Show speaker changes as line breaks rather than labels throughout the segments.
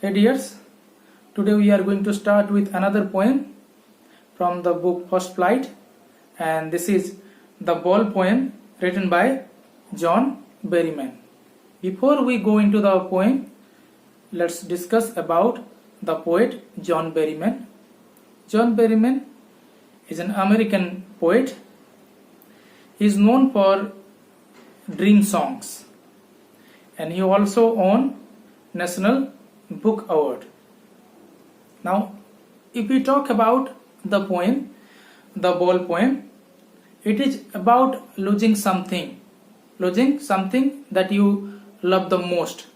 Hey dears, today we are going to start with another poem from the book First Flight, and this is the Ball poem written by John Berryman. Before we go into the poem, let's discuss about the poet John Berryman. John Berryman is an American poet. He is known for dream songs, and he also won National Book Award. Now, if we talk about the poem, the Ball poem, it is about losing something that you love the most,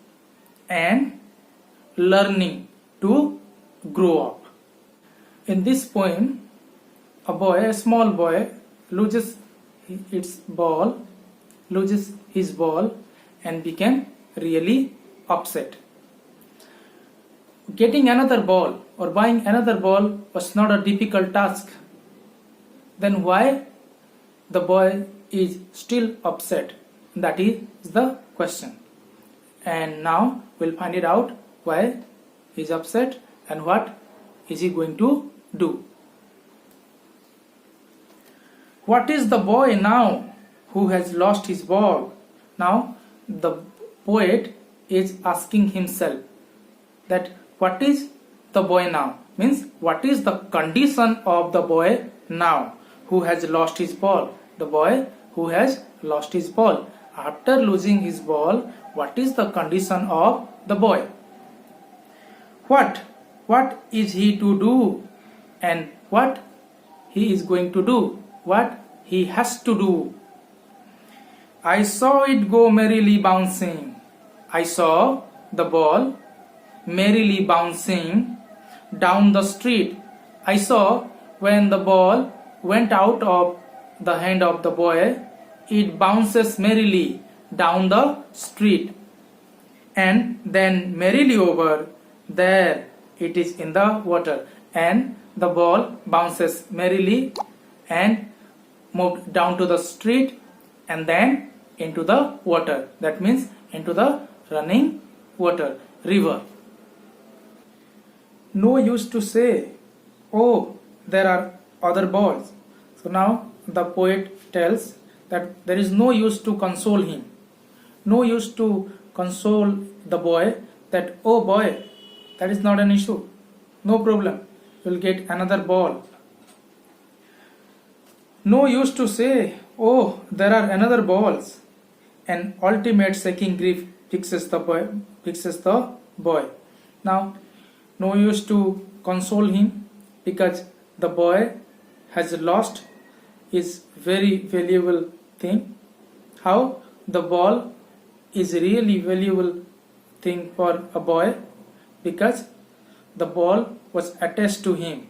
and learning to grow up. In this poem, a small boy, loses his ball, and became really upset. Getting another ball or buying another ball was not a difficult task. Then why the boy is still upset? That is the question. And now we'll find it out why he is upset and what is he going to do. What is the boy now who has lost his ball? Now the poet is asking himself that what is the boy now? Means what is the condition of the boy now who has lost his ball? The boy who has lost his ball. After losing his ball, what is the condition of the boy? What is he to do? And what he is going to do? What he has to do? I saw it go merrily bouncing. I saw the ball merrily bouncing down the street. I saw when the ball went out of the hand of the boy, it bounces merrily down the street, and then merrily over there it is in the water, and the ball bounces merrily and moved down to the street and then into the water. That means into the running water, river. No use to say, oh, there are other balls. So now the poet tells that there is no use to console him. No use to console the boy that, oh boy, that is not an issue. No problem. You will get another ball. No use to say, oh, there are another balls. An ultimate sinking grief fixes the boy. Now, no use to console him because the boy has lost his very valuable thing. How? The ball is really valuable thing for a boy because the ball was attached to him.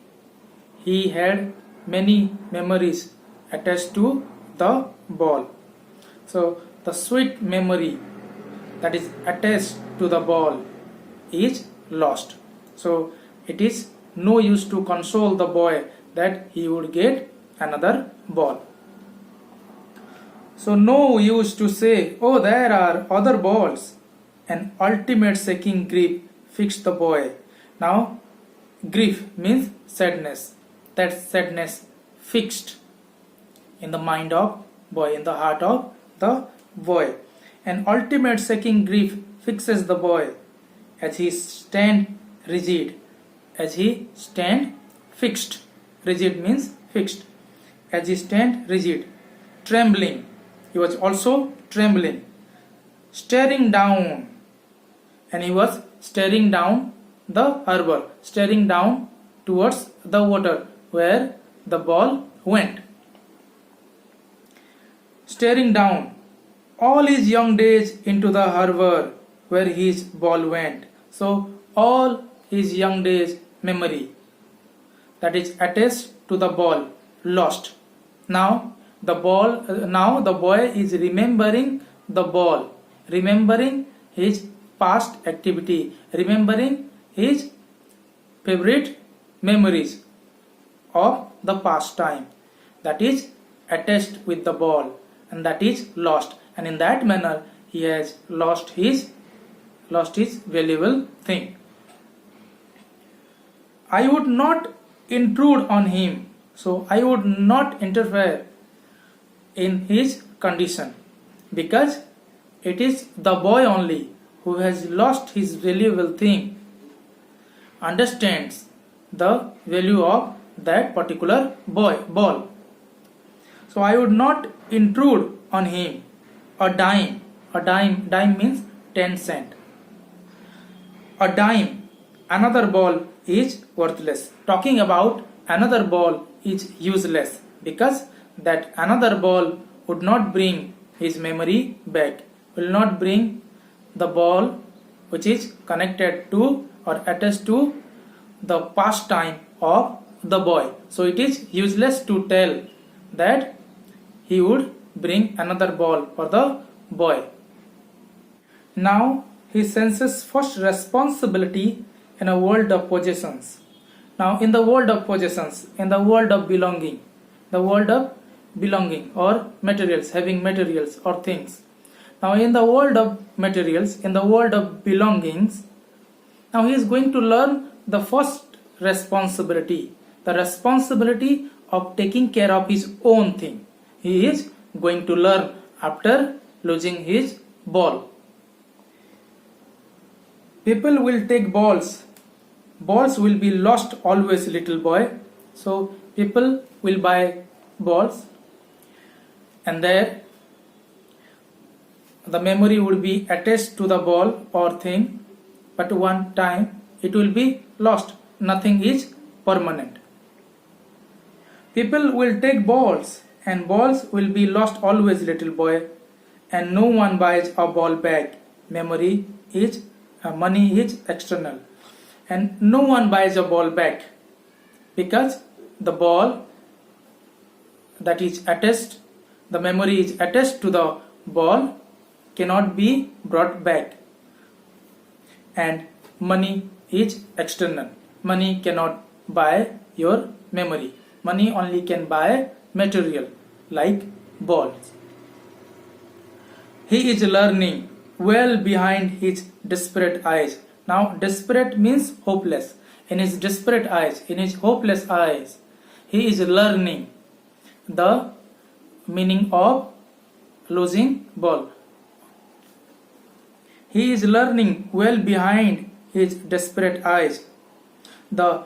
He had many memories attached to the ball. So the sweet memory that is attached to the ball is lost. So it is no use to console the boy that he would get another ball. So no use to say, oh, there are other balls. An ultimate sinking grief fixed the boy. Now grief means sadness. That sadness fixed in the mind of boy, in the heart of the boy. An ultimate sinking grief fixes the boy as he stand rigid, as he stand fixed. Rigid means fixed. As he stand rigid, trembling. He was also trembling, staring down, and he was staring down the harbor, staring down towards the water where the ball went. Staring down all his young days into the harbor where his ball went. So all his young days memory that is attached to the ball lost. Now the boy is remembering the ball, remembering his past activity, remembering his favorite memories of the past time that is attached with the ball, and that is lost, and in that manner he has lost his valuable thing. I would not intrude on him. So I would not interfere in his condition, because it is the boy only who has lost his valuable thing, understands the value of that particular ball. So I would not intrude on him. A dime means 10 cent. A dime, another ball is worthless. Talking about another ball is useless, because that another ball would not bring his memory back, will not bring the ball which is connected to or attached to the past time of the boy. So it is useless to tell that he would bring another ball for the boy. Now he senses first responsibility in a world of possessions. Now in the world of possessions, in the world of belonging, or materials, having materials or things. Now in the world of materials, in the world of belongings, now he is going to learn the first responsibility, the responsibility of taking care of his own thing. He is going to learn after losing his ball. People will take balls. Balls will be lost always, little boy. So people will buy balls, and there the memory would be attached to the ball or thing, but one time it will be lost. Nothing is permanent. People will take balls, and balls will be lost always, little boy, and no one buys a ball back. Money is external, and no one buys a ball back, because the ball that is attached, the memory is attached to the ball, cannot be brought back. And money is external. Money cannot buy your memory. Money only can buy material like balls. He is learning well behind his desperate eyes. Now desperate means hopeless. In his desperate eyes, in his hopeless eyes, he is learning the meaning of losing ball. He is learning well behind his desperate eyes the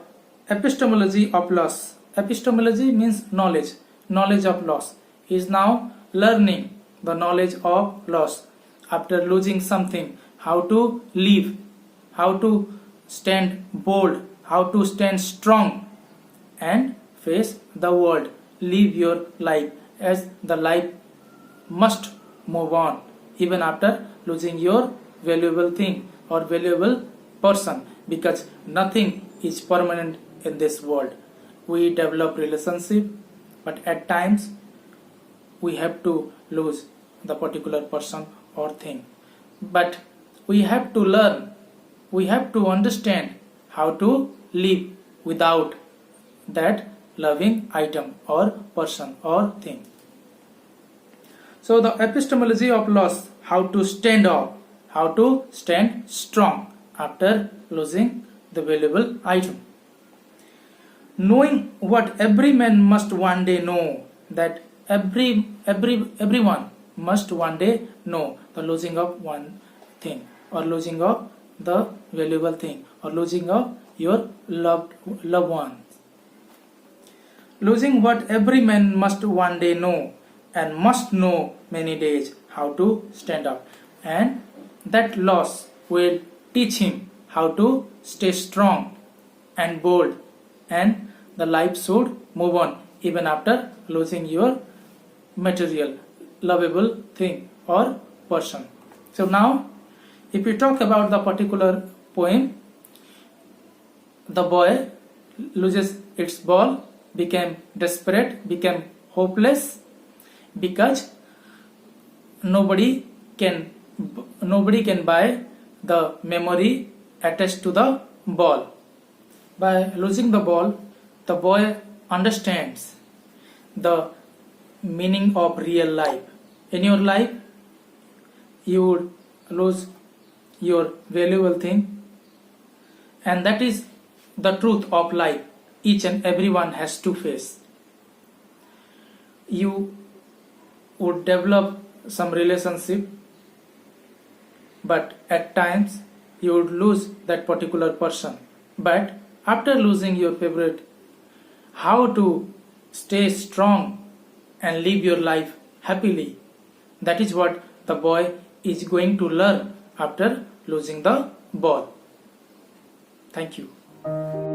epistemology of loss. Epistemology means knowledge. Knowledge of loss. He is now learning the knowledge of loss. After losing something, how to live, how to stand bold, how to stand strong and face the world. Live your life, as the life must move on even after losing your valuable thing or valuable person, because nothing is permanent in this world. We develop relationship, but at times we have to lose the particular person or thing. But we have to learn, we have to understand how to live without that loving item or person or thing. So the epistemology of loss, how to stand up, how to stand strong after losing the valuable item. Knowing what every man must one day know, that everyone must one day know the losing of one thing, or losing of the valuable thing, or losing of your loved ones. Losing what every man must one day know, and must know many days how to stand up, and that loss will teach him how to stay strong and bold, and the life should move on even after losing your material lovable thing or person. So now if we talk about the particular poem, the boy loses its ball, became desperate, became hopeless, because nobody can buy the memory attached to the ball. By losing the ball, the boy understands the meaning of real life. In your life, you would lose your valuable thing, and that is the truth of life each and everyone has to face. You would develop some relationship, but at times you would lose that particular person. But after losing your favorite, how to stay strong and live your life happily, that is what the boy is going to learn after losing the ball. Thank you.